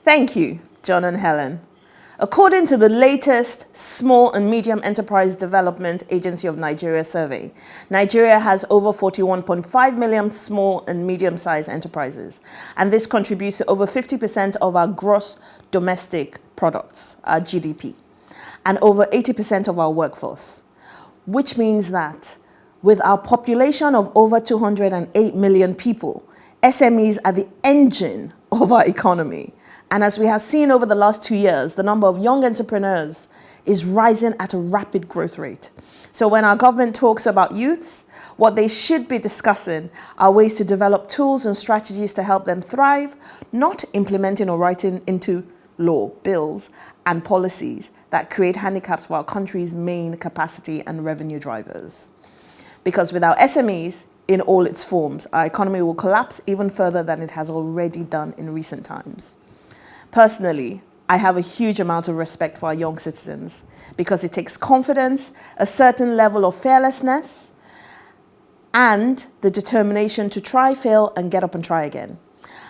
Thank you, John and Helen. According to the latest Small and Medium Enterprise Development Agency of Nigeria survey, Nigeria has over 41.5 million small and medium-sized enterprises, and this contributes to over 50% of our gross domestic products, our GDP, and over 80% of our workforce, which means that with our population of over 208 million people, SMEs are the engine of our economy. And as we have seen over the last 2 years, the number of young entrepreneurs is rising at a rapid growth rate. So when our government talks about youths, what they should be discussing are ways to develop tools and strategies to help them thrive, not implementing or writing into law, bills, and policies that create handicaps for our country's main capacity and revenue drivers. Because without SMEs in all its forms, our economy will collapse even further than it has already done in recent times. Personally, I have a huge amount of respect for our young citizens because it takes confidence, a certain level of fearlessness, and the determination to try, fail, and get up and try again.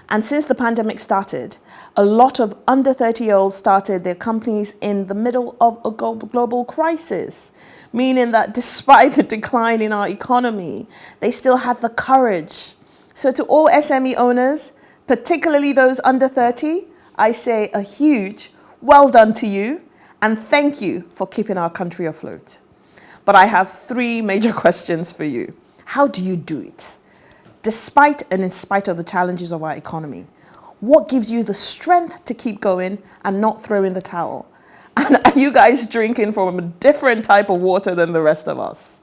And since the pandemic started, a lot of under 30-year-olds started their companies in the middle of a global crisis, meaning that despite the decline in our economy, they still had the courage. So to all SME owners, particularly those under 30, I say a huge well done to you and thank you for keeping our country afloat. But I have 3 major questions for you. How do you do it? Despite and in spite of the challenges of our economy, what gives you the strength to keep going and not throw in the towel? And are you guys drinking from a different type of water than the rest of us?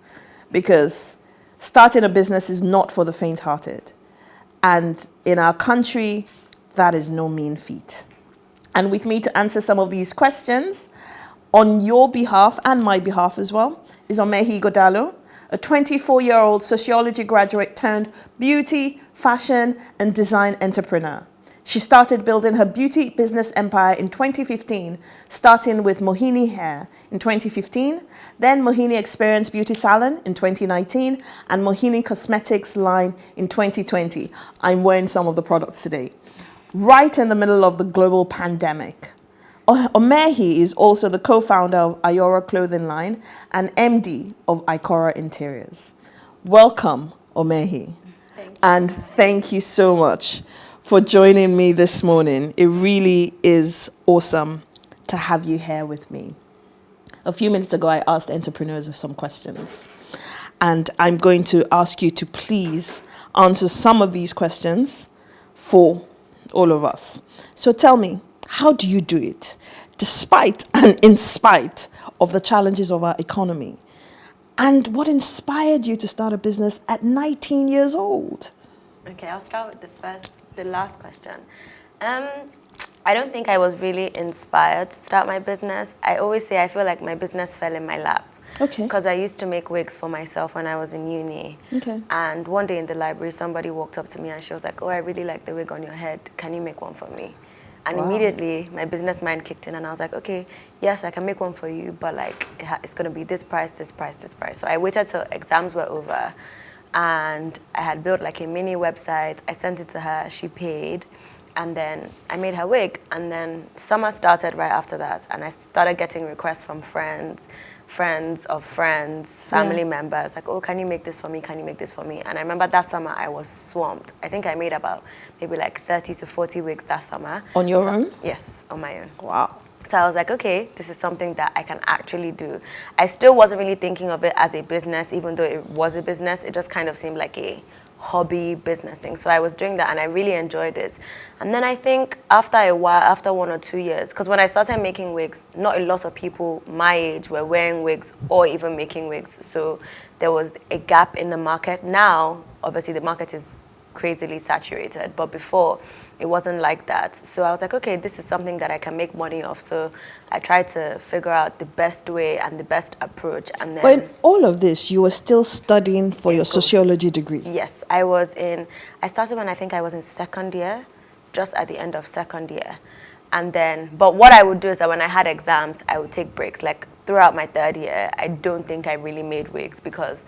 Because starting a business is not for the faint-hearted. And in our country, that is no mean feat. And with me to answer some of these questions, on your behalf and my behalf as well, is Omoehi Ighodalo, a 24-year-old sociology graduate turned beauty, fashion, and design entrepreneur. She started building her beauty business empire in 2015, starting with Mohini hair in 2015, then Mohini Experience Beauty Salon in 2019, and Mohini Cosmetics line in 2020. I'm wearing some of the products today. Right in the middle of the global pandemic. Omoehi is also the co-founder of Ayora Clothing Line and MD of Ikora Interiors. Welcome, Omoehi. And thank you so much for joining me this morning. It really is awesome to have you here with me. A few minutes ago, I asked entrepreneurs some questions. And I'm going to ask you to please answer some of these questions for all of us. So tell me, how do you do it, despite and in spite of the challenges of our economy? And what inspired you to start a business at 19 years old? Okay, I'll start with the last question. I don't think I was really inspired to start my business. I always say I feel like my business fell in my lap. Okay. Because I used to make wigs for myself when I was in uni. Okay. And one day in the library, somebody walked up to me and she was like, "Oh, I really like the wig on your head. Can you make one for me?" And immediately, my business mind kicked in and I was like, okay, yes, I can make one for you, but like, it's going to be this price, this price, this price. So I waited till exams were over and I had built like a mini website. I sent it to her, she paid. And then I made her wig. And then summer started right after that. And I started getting requests from friends of friends, family members, like, "Oh, can you make this for me? Can you make this for me?" And I remember that summer I was swamped. I think I made about maybe like 30 to 40 wigs that summer. On your own? Yes, on my own. Wow. So I was like, okay, this is something that I can actually do. I still wasn't really thinking of it as a business, even though it was a business. It just kind of seemed like a hobby business thing. So I was doing that and I really enjoyed it. And then I think after a while, after 1 or 2 years, because when I started making wigs, not a lot of people my age were wearing wigs or even making wigs. So there was a gap in the market. Now, obviously the market is crazily saturated, but before it wasn't like that. So I was like, okay, this is something that I can make money off. So I tried to figure out the best way and the best approach. And then, but in all of this, you were still studying for your sociology degree? Yes, I started when I think I was in second year, just at the end of second year. And then, but what I would do is that when I had exams, I would take breaks. Like throughout my third year, I don't think I really made wigs because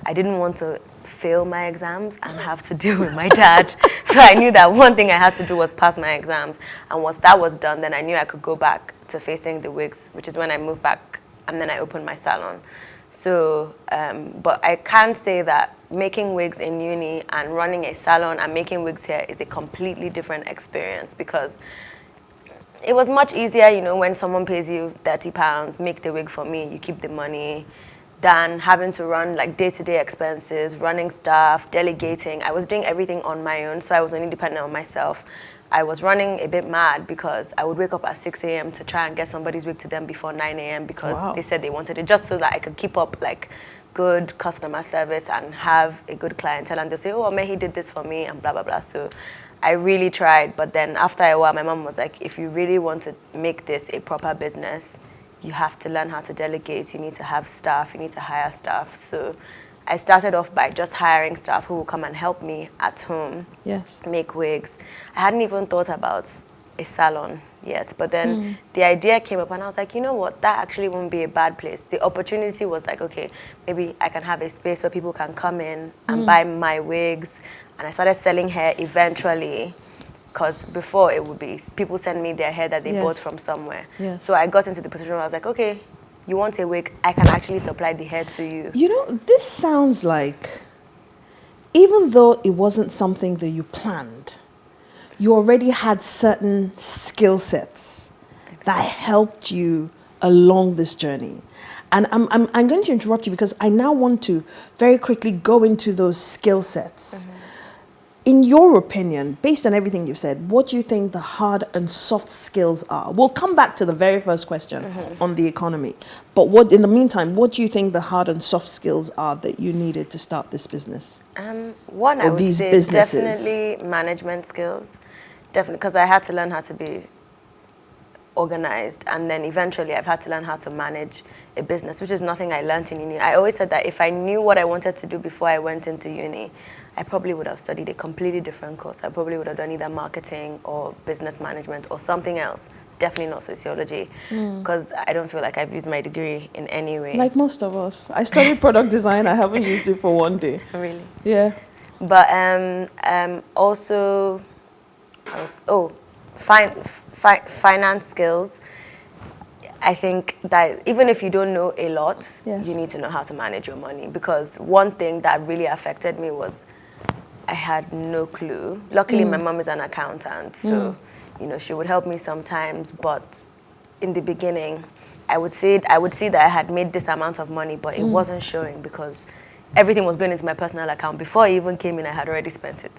I didn't want to fail my exams and have to deal with my dad. So I knew that one thing I had to do was pass my exams. And once that was done, then I knew I could go back to facing the wigs, which is when I moved back and then I opened my salon. So, but I can say that making wigs in uni and running a salon and making wigs here is a completely different experience because it was much easier, you know, when someone pays you £30, make the wig for me, you keep the money, than having to run like day-to-day expenses, running staff, delegating. I was doing everything on my own, so I was only dependent on myself. I was running a bit mad because I would wake up at 6 a.m. to try and get somebody's wig to them before 9 a.m. because they said they wanted it just so that I could keep up like good customer service and have a good clientele. And they say, oh, Omoehi did this for me and blah, blah, blah. So I really tried. But then after a while, my mom was like, if you really want to make this a proper business, you have to learn how to delegate. You need to have staff. You need to hire staff. So I started off by just hiring staff who will come and help me at home make wigs. I hadn't even thought about a salon yet, but then the idea came up and I was like, you know what, that actually won't be a bad place. The opportunity was like, okay, maybe I can have a space where people can come in and buy my wigs. And I started selling hair eventually, because before it would be people send me their hair that they bought from somewhere. So I got into the position where I was like, okay, you want a wig, I can actually supply the hair to you. You know, this sounds like, even though it wasn't something that you planned, you already had certain skill sets that helped you along this journey. And I'm going to interrupt you because I now want to very quickly go into those skill sets. In your opinion, based on everything you've said, what do you think the hard and soft skills are? We'll come back to the very first question on the economy. But what, in the meantime, what do you think the hard and soft skills are that you needed to start this business? One, I would say definitely management skills. Definitely, because I had to learn how to be organized, and then eventually I've had to learn how to manage a business, which is nothing I learned in uni. I always said that if I knew what I wanted to do before I went into uni, I probably would have studied a completely different course. I probably would have done either marketing or business management or something else. Definitely not sociology, because I don't feel like I've used my degree in any way. Like most of us. I studied product design. I haven't used it for one day. Really? Yeah. But also, finance skills. I think that even if you don't know a lot, you need to know how to manage your money, because one thing that really affected me was I had no clue. Luckily, my mom is an accountant, so you know she would help me sometimes. But in the beginning, I would see that I had made this amount of money, but it wasn't showing because everything was going into my personal account. Before I even came in, I had already spent it.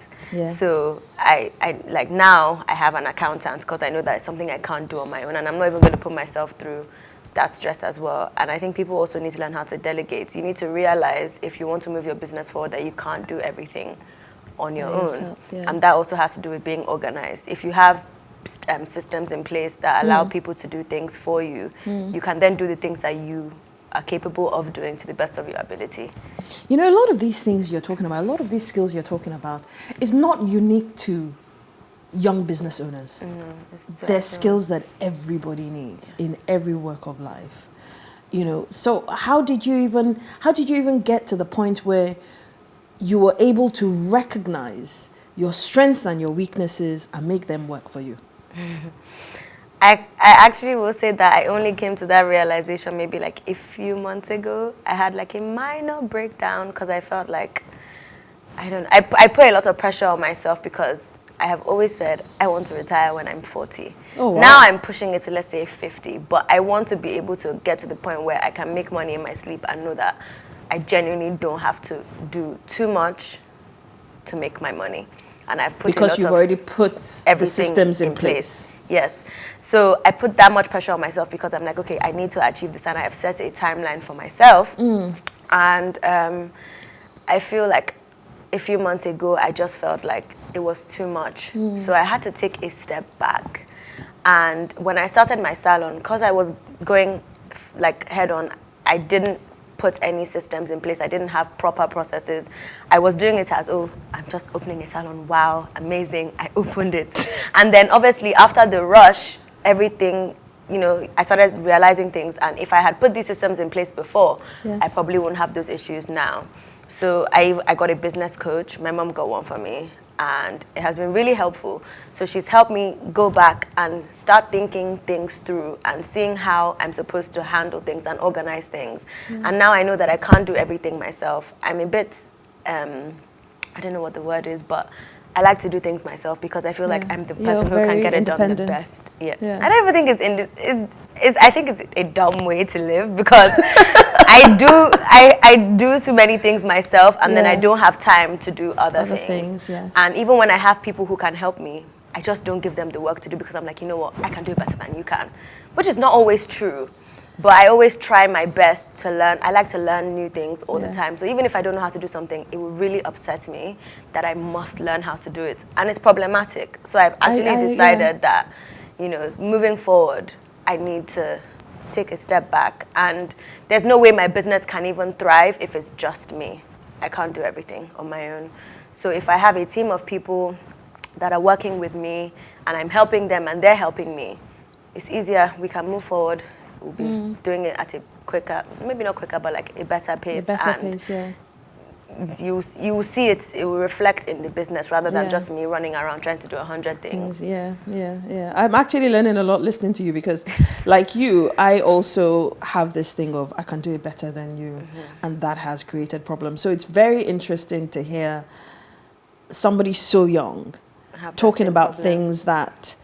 So I like now I have an accountant because I know that it's something I can't do on my own, and I'm not even going to put myself through that stress as well. And I think people also need to learn how to delegate. You need to realize if you want to move your business forward that you can't do everything on your own. And that also has to do with being organized. If you have systems in place that allow people to do things for you, you can then do the things that you are capable of doing to the best of your ability. You know, a lot of these things you're talking about, a lot of these skills you're talking about is not unique to young business owners. They're skills that everybody needs in every work of life. You know, so how did you even get to the point where you were able to recognize your strengths and your weaknesses and make them work for you? I actually will say that I only came to that realization maybe like a few months ago. I had like a minor breakdown because I felt like, I put a lot of pressure on myself because I have always said I want to retire when I'm 40. Oh, wow. Now I'm pushing it to, let's say, 50, but I want to be able to get to the point where I can make money in my sleep and know that I genuinely don't have to do too much to make my money. And I've put because you've already put the systems in place. Yes. So I put that much pressure on myself because I'm like, okay, I need to achieve this, and I have set a timeline for myself. And I feel like a few months ago, I just felt like it was too much. So I had to take a step back. And when I started my salon, because I was going like head on, I didn't put any systems in place. I didn't have proper processes. I was doing it as, oh, I'm just opening a salon. Wow, amazing. I opened it. And then obviously after the rush, everything you know, I started realizing things, and if I had put these systems in place before, Yes. I probably wouldn't have those issues now. So I got a business coach. My mom got one for me, and it has been really helpful. So she's helped me go back and start thinking things through and seeing how I'm supposed to handle things and organize things. And now I know that I can't do everything myself. I'm a bit, I don't know what the word is, but I like to do things myself because I feel like I'm the person who can get it done the best. Yeah. I don't even think I think it's a dumb way to live because I do so many things myself, and then I don't have time to do other things. Yes. And even when I have people who can help me, I just don't give them the work to do because I'm like, you know what, I can do it better than you can, which is not always true. But I always try my best to learn. I like to learn new things all the time. So even if I don't know how to do something, it would really upset me that I must learn how to do it. And it's problematic. So I've actually decided that, you know, moving forward, I need to take a step back. And there's no way my business can even thrive if it's just me. I can't do everything on my own. So if I have a team of people that are working with me and I'm helping them and they're helping me, it's easier. We can move forward. We'll be doing it at a quicker, maybe not quicker, but like a better pace. A better pace, yeah. You will see it will reflect in the business rather than just me running around trying to do 100 things. Yeah. I'm actually learning a lot listening to you because, like you, I also have this thing of I can do it better than you, and that has created problems. So it's very interesting to hear somebody so young talking about things that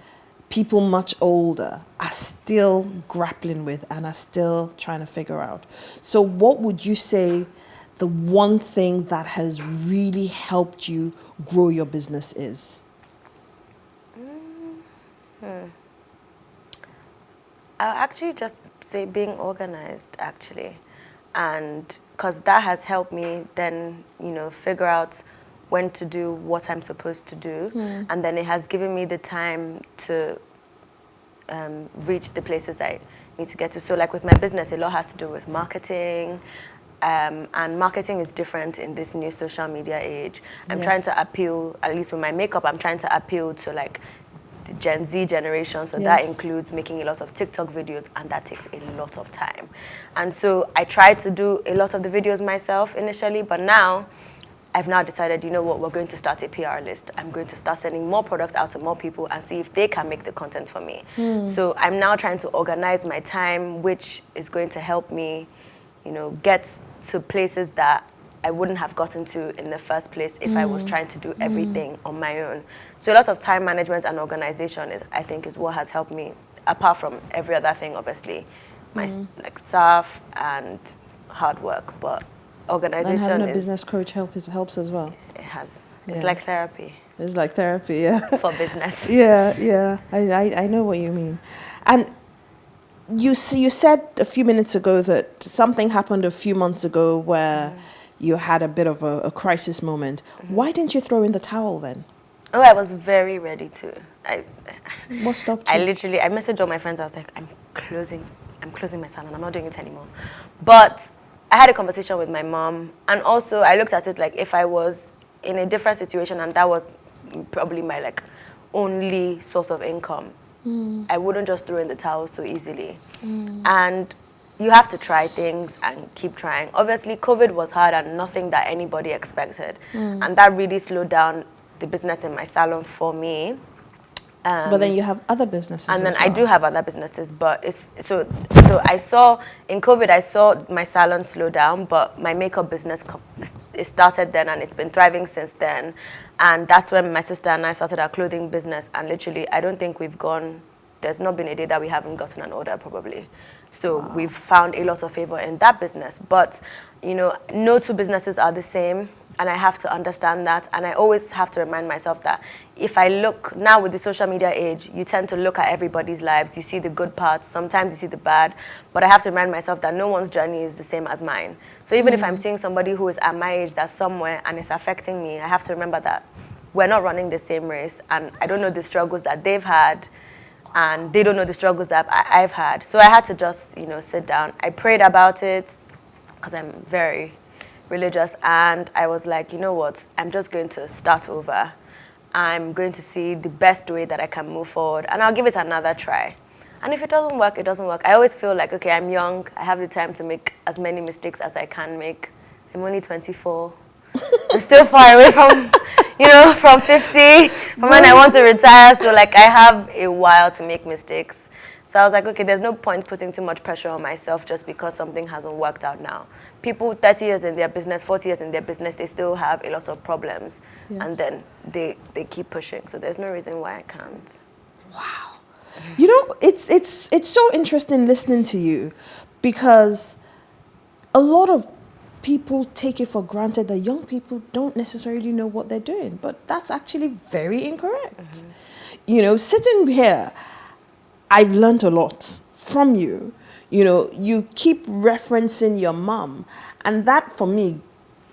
people much older are still grappling with and are still trying to figure out. So what would you say the one thing that has really helped you grow your business is? I'll actually just say being organized, actually. And because that has helped me then, you know, figure out when to do what I'm supposed to do. And then it has given me the time to reach the places I need to get to. So like with my business, a lot has to do with marketing. And marketing is different in this new social media age. I'm trying to appeal, at least with my makeup, I'm trying to appeal to like the Gen Z generation. So that includes making a lot of TikTok videos, and that takes a lot of time. And so I tried to do a lot of the videos myself initially, but now I've now decided, you know what, we're going to start a PR list. I'm going to start sending more products out to more people and see if they can make the content for me. So I'm now trying to organize my time, which is going to help me, you know, get to places that I wouldn't have gotten to in the first place if I was trying to do everything on my own. So a lot of time management and organization I think is what has helped me, apart from every other thing, obviously, my like staff and hard work, but organization. And having a business coach helps as well. It has. It's like therapy. It's like therapy, yeah. For business. Yeah. I know what you mean. And you said a few minutes ago that something happened a few months ago where you had a bit of a crisis moment. Why didn't you throw in the towel then? Oh, I was very ready to. What stopped you? I messaged all my friends. I was like, I'm closing my salon. I'm not doing it anymore. But I had a conversation with my mom, and also I looked at it like if I was in a different situation and that was probably my like only source of income, I wouldn't just throw in the towel so easily. And you have to try things and keep trying. Obviously, COVID was hard and nothing that anybody expected, and that really slowed down the business in my salon for me. But then you have other businesses. And then as well. I do have other businesses, but it's so I saw in COVID I saw my salon slow down, but my makeup business it started then and it's been thriving since then. And that's when my sister and I started our clothing business, and literally I don't think there's not been a day that we haven't gotten an order probably. So we've found a lot of favor in that business. But you know, no two businesses are the same. And I have to understand that. And I always have to remind myself that if I look, now with the social media age, you tend to look at everybody's lives. You see the good parts, sometimes you see the bad. But I have to remind myself that no one's journey is the same as mine. So even if I'm seeing somebody who is at my age that's somewhere and it's affecting me, I have to remember that we're not running the same race. And I don't know the struggles that they've had. And they don't know the struggles that I've had. So I had to just, you know, sit down. I prayed about it because I'm very religious, and I was like, you know what, I'm just going to start over. I'm going to see the best way that I can move forward, and I'll give it another try. And if it doesn't work, it doesn't work. I always feel like, okay, I'm young. I have the time to make as many mistakes as I can make. I'm only 24. I'm still far away from, from 50, from when I want to retire. So, like, I have a while to make mistakes. So I was like, okay, there's no point putting too much pressure on myself just because something hasn't worked out now. People 30 years in their business, 40 years in their business, they still have a lot of problems. Yes. And then they keep pushing. So there's no reason why I can't. Wow. It's so interesting listening to you, because a lot of people take it for granted that young people don't necessarily know what they're doing, but that's actually very incorrect. Sitting here, I've learned a lot from you. You keep referencing your mom, and that for me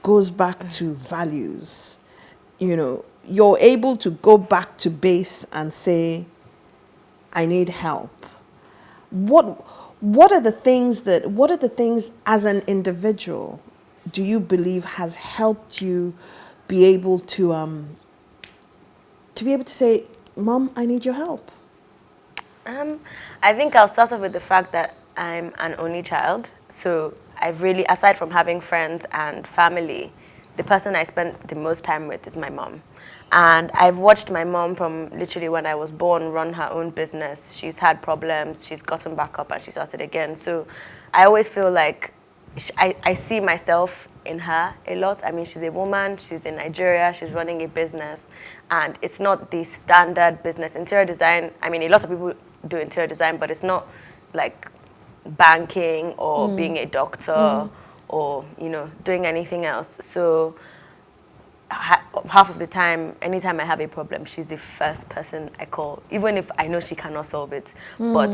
goes back to values. You're able to go back to base and say, I need help. What are the things as an individual do you believe has helped you be able to say, Mom, I need your help? I think I'll start off with the fact that I'm an only child. So I've really, aside from having friends and family, the person I spend the most time with is my mom. And I've watched my mom from literally when I was born run her own business. She's had problems, she's gotten back up, and she started again. So I always feel like I see myself in her a lot. I mean, she's a woman, she's in Nigeria, she's running a business, and it's not the standard business. Interior design, I mean, a lot of people do interior design, but it's not like banking or being a doctor or, doing anything else. So half of the time, anytime I have a problem, she's the first person I call, even if I know she cannot solve it. But,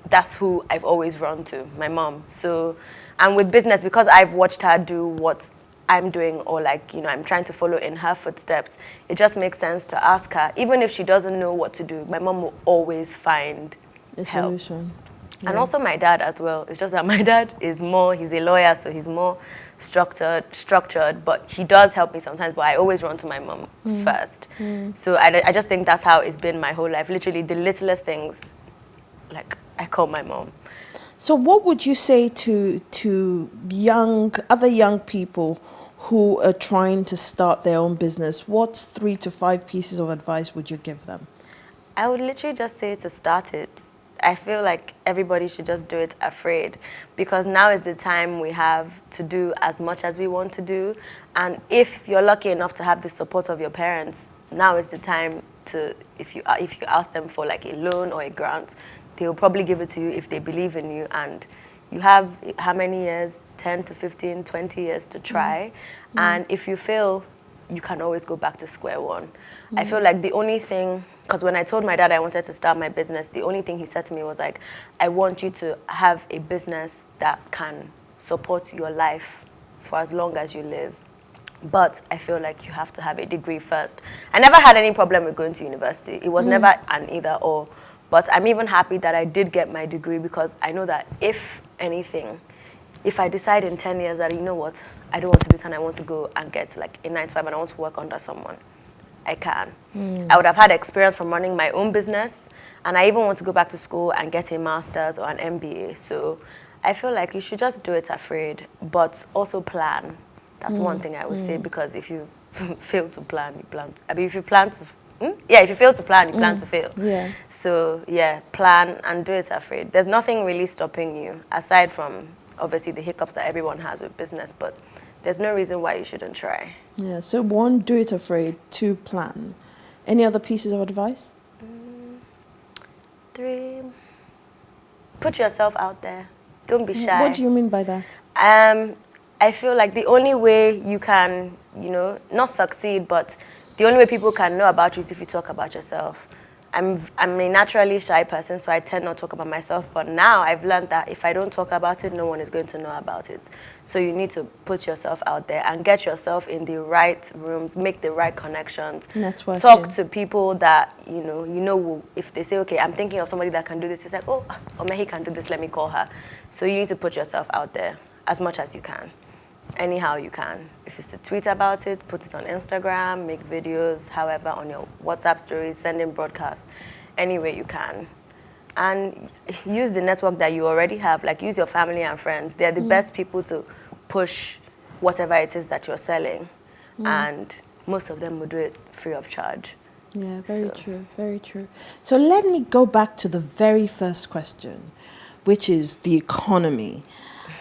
that's who I've always run to, my mom. So, and with business, because I've watched her do what I'm doing, or like, I'm trying to follow in her footsteps, it just makes sense to ask her. Even if she doesn't know what to do, my mom will always find A help. solution. Yeah. And also my dad as well. It's just that my dad is he's a lawyer, so he's more structured, but he does help me sometimes, but I always run to my mom first. So I just think that's how it's been my whole life. Literally the littlest things, like, I call my mom. So what would you say to other young people who are trying to start their own business? What 3 to 5 pieces of advice would you give them? I would literally just say to start it. I feel like everybody should just do it afraid, because now is the time we have to do as much as we want to do. And if you're lucky enough to have the support of your parents, now is the time to, if you ask them for like a loan or a grant, they will probably give it to you if they believe in you. And you have how many years? 10 to 15, 20 years to try. And if you fail, you can always go back to square one. I feel like the only thing, because when I told my dad I wanted to start my business, the only thing he said to me was like, I want you to have a business that can support your life for as long as you live. But I feel like you have to have a degree first. I never had any problem with going to university. It was never an either or. But I'm even happy that I did get my degree, because I know that if anything, if I decide in 10 years that, you know what, I don't want to do this and I want to go and get like a 9 to 5 and I want to work under someone, I can. I would have had experience from running my own business, and I even want to go back to school and get a master's or an MBA. So I feel like you should just do it afraid, but also plan. That's one thing I would say, because if you fail to plan, you plan to, I mean, if you plan to, if you fail to plan, you plan to fail. Yeah. So yeah, plan and do it afraid. There's nothing really stopping you, aside from obviously the hiccups that everyone has with business, but there's no reason why you shouldn't try. Yeah, so 1, do it afraid. 2, plan. Any other pieces of advice? 3, put yourself out there. Don't be shy. What do you mean by that? I feel like the only way you can, not succeed, but the only way people can know about you is if you talk about yourself. I'm a naturally shy person, so I tend not to talk about myself. But now I've learned that if I don't talk about it, no one is going to know about it. So you need to put yourself out there and get yourself in the right rooms, make the right connections. Networking. Talk to people that, if they say, okay, I'm thinking of somebody that can do this, it's like, oh, Omoehi can do this, let me call her. So you need to put yourself out there as much as you can. Anyhow you can. If it's to tweet about it, put it on Instagram, make videos, however, on your WhatsApp stories, send in broadcasts, any way you can. and use the network that you already have. Like, use your family and friends. They're the best people to push whatever it is that you're selling. And most of them will do it free of charge. Yeah, very true, very true. So let me go back to the very first question, which is the economy.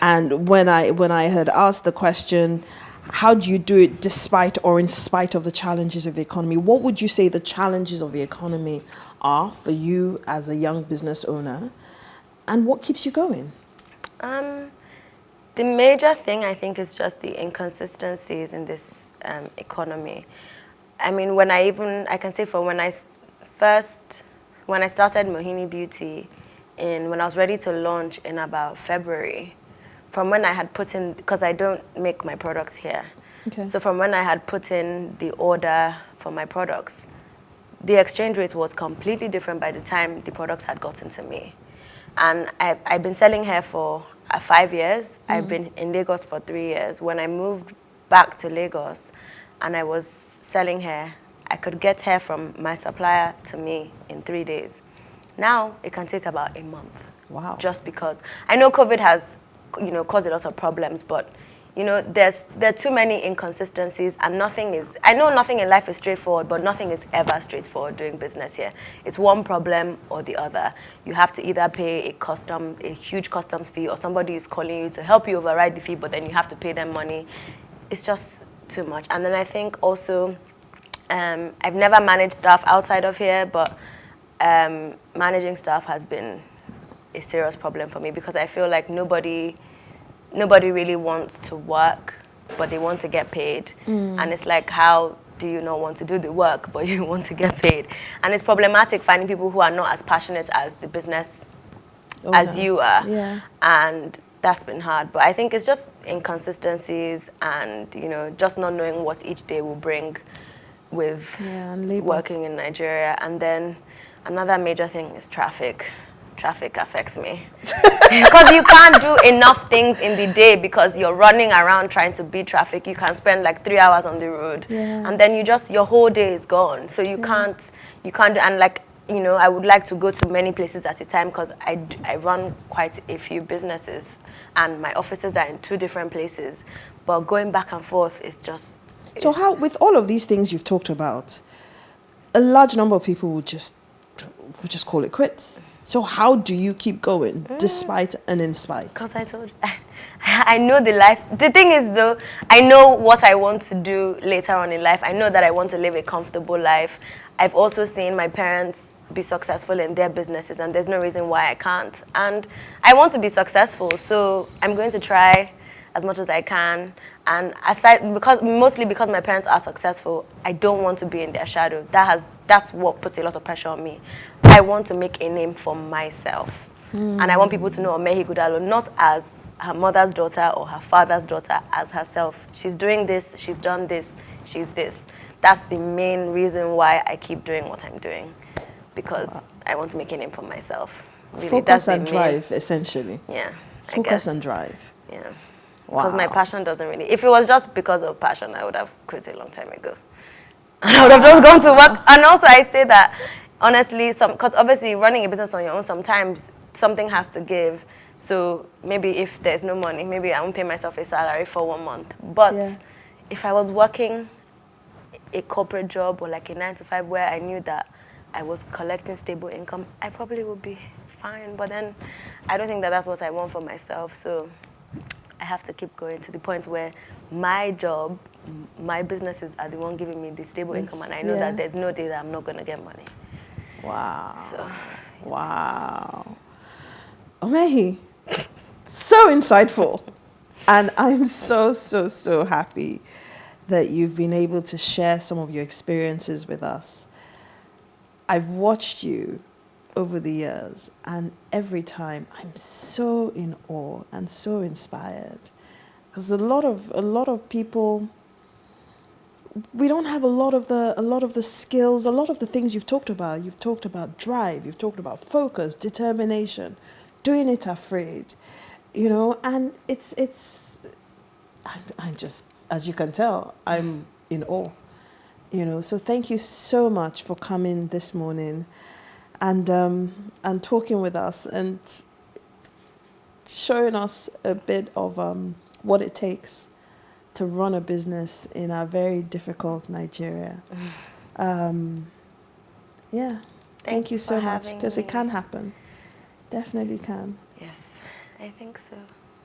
And when I had asked the question, how do you do it despite or in spite of the challenges of the economy? What would you say the challenges of the economy are for you as a young business owner? And what keeps you going? The major thing, I think, is just the inconsistencies in this economy. I mean, I can say when I started Mohini Beauty, when I was ready to launch in about February, from when I had put in, because I don't make my products here. Okay. So from when I had put in the order for my products, the exchange rate was completely different by the time the products had gotten to me. And I've been selling hair for 5 years. I've been in Lagos for 3 years. When I moved back to Lagos and I was selling hair, I could get hair from my supplier to me in 3 days. Now, it can take about a month. Wow. Just because. I know COVID has, caused a lot of problems, but, there are too many inconsistencies, and I know nothing in life is straightforward, but nothing is ever straightforward doing business here. It's one problem or the other. You have to either pay a huge customs fee, or somebody is calling you to help you override the fee, but then you have to pay them money. It's just too much. And then I think also, I've never managed staff outside of here, but managing staff has been a serious problem for me, because I feel like nobody really wants to work, but they want to get paid. And it's like, how do you not want to do the work, but you want to get paid? And it's problematic finding people who are not as passionate as the business as you are. Yeah. And that's been hard. But I think it's just inconsistencies and, just not knowing what each day will bring with working in Nigeria. And then another major thing is traffic. Traffic affects me. Because you can't do enough things in the day, because you're running around trying to beat traffic. You can spend like 3 hours on the road. Yeah. And then your whole day is gone. So you can't do, and like, I would like to go to many places at a time, because I run quite a few businesses, and my offices are in 2 different places. But going back and forth is just... So how, with all of these things you've talked about, a large number of people would just call it quits. So how do you keep going, despite and in spite? Because I told you, I know the life. The thing is, though, I know what I want to do later on in life. I know that I want to live a comfortable life. I've also seen my parents be successful in their businesses, and there's no reason why I can't. And I want to be successful, so I'm going to try as much as I can. And mostly because my parents are successful, I don't want to be in their shadow. That's what puts a lot of pressure on me. I want to make a name for myself. And I want people to know Omoehi Ighodalo not as her mother's daughter or her father's daughter, as herself. She's doing this, she's done this, she's this. That's the main reason why I keep doing what I'm doing, because I want to make a name for myself. Really, focus and drive, essentially. Yeah. Focus and drive. Yeah. Because my passion doesn't really... If it was just because of passion, I would have quit a long time ago. And I would have just gone to work. And also, I say that, honestly, because obviously running a business on your own, sometimes something has to give. So maybe if there's no money, maybe I won't pay myself a salary for 1 month. But if I was working a corporate job or like a 9-to-5 where I knew that I was collecting stable income, I probably would be fine. But then I don't think that that's what I want for myself. So I have to keep going to the point where my job, my businesses are the one giving me the stable income, and I know that there's no day that I'm not going to get money. Wow. So, wow. Omoehi, so insightful. And I'm so, so, so happy that you've been able to share some of your experiences with us. I've watched you over the years, and every time I'm so in awe and so inspired, because a lot of people, we don't have a lot of the skills, a lot of the things you've talked about. You've talked about drive, you've talked about focus, determination, doing it afraid, and I'm just, as you can tell, I'm in awe, so thank you so much for coming this morning and talking with us and showing us a bit of what it takes to run a business in a very difficult Nigeria. Yeah, thank you so much, because it can happen. Definitely can. Yes, I think so.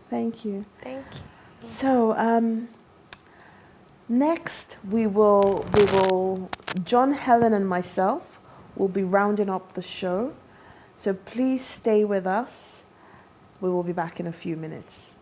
Thank you. Thank you. So next we will John, Helen, and myself will be rounding up the show. So please stay with us. We will be back in a few minutes.